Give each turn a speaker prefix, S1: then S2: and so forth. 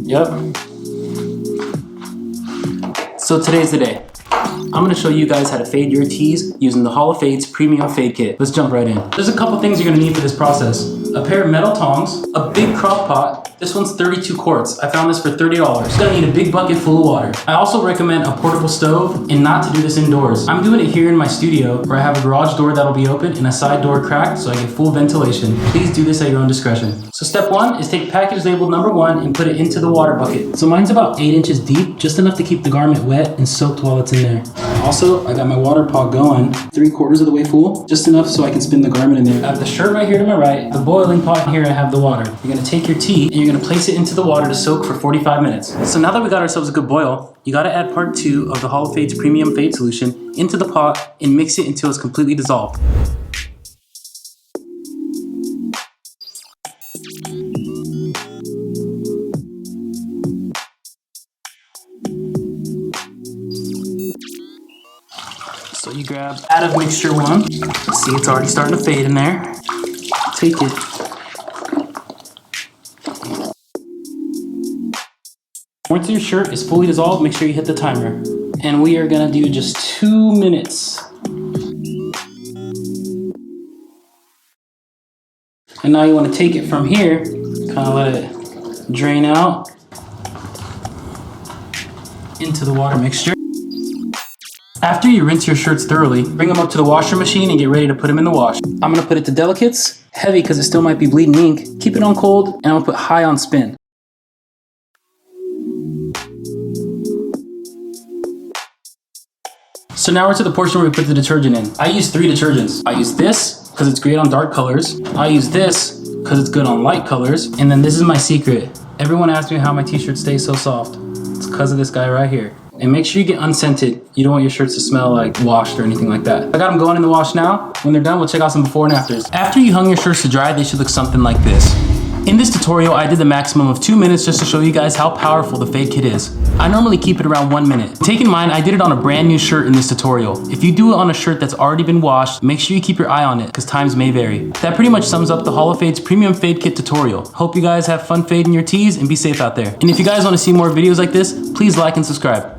S1: Yep. So today's the day. I'm gonna show you guys how to fade your tees using the Hall of Fades Premium Fade Kit. Let's jump right in. There's a couple things you're gonna need for this process. A pair of metal tongs, a big crock pot. This one's 32 quarts. I found this for $30. You're gonna need a big bucket full of water. I also recommend a portable stove and not to do this indoors. I'm doing it here in my studio where I have a garage door that'll be open and a side door cracked so I get full ventilation. Please do this at your own discretion. So step one is take package labeled number 1 and put it into the water bucket. So mine's about 8 inches deep, just enough to keep the garment wet and soaked while it's in there. Also, I got my water pot going 3/4 of the way full, just enough so I can spin the garment in there. I have the shirt right here to my right, the boiling pot here, I have the water. You're gonna take your tea and you're gonna place it into the water to soak for 45 minutes. So now that we got ourselves a good boil, you gotta add part 2 of the Hall of Fades Premium Fade Solution into the pot and mix it until it's completely dissolved. So you grab out of mixture 1. See, it's already starting to fade in there. Take it. Once your shirt is fully dissolved, make sure you hit the timer. And we are gonna do just 2 minutes. And now you wanna take it from here, kinda let it drain out into the water mixture. After you rinse your shirts thoroughly, bring them up to the washer machine and get ready to put them in the wash. I'm gonna put it to delicates, heavy because it still might be bleeding ink. Keep it on cold, and I'm gonna put high on spin. So now we're to the portion where we put the detergent in. I use 3 detergents. I use this because it's great on dark colors. I use this because it's good on light colors. And then this is my secret. Everyone asks me how my t-shirt stays so soft. It's because of this guy right here. And make sure you get unscented. You don't want your shirts to smell like washed or anything like that. I got them going in the wash now. When they're done, we'll check out some before and afters. After you hung your shirts to dry, they should look something like this. In this tutorial, I did the maximum of 2 minutes just to show you guys how powerful the Fade Kit is. I normally keep it around 1 minute. Take in mind, I did it on a brand new shirt in this tutorial. If you do it on a shirt that's already been washed, make sure you keep your eye on it, because times may vary. That pretty much sums up the Hall of Fades Premium Fade Kit tutorial. Hope you guys have fun fading your tees and be safe out there. And if you guys want to see more videos like this, please like and subscribe.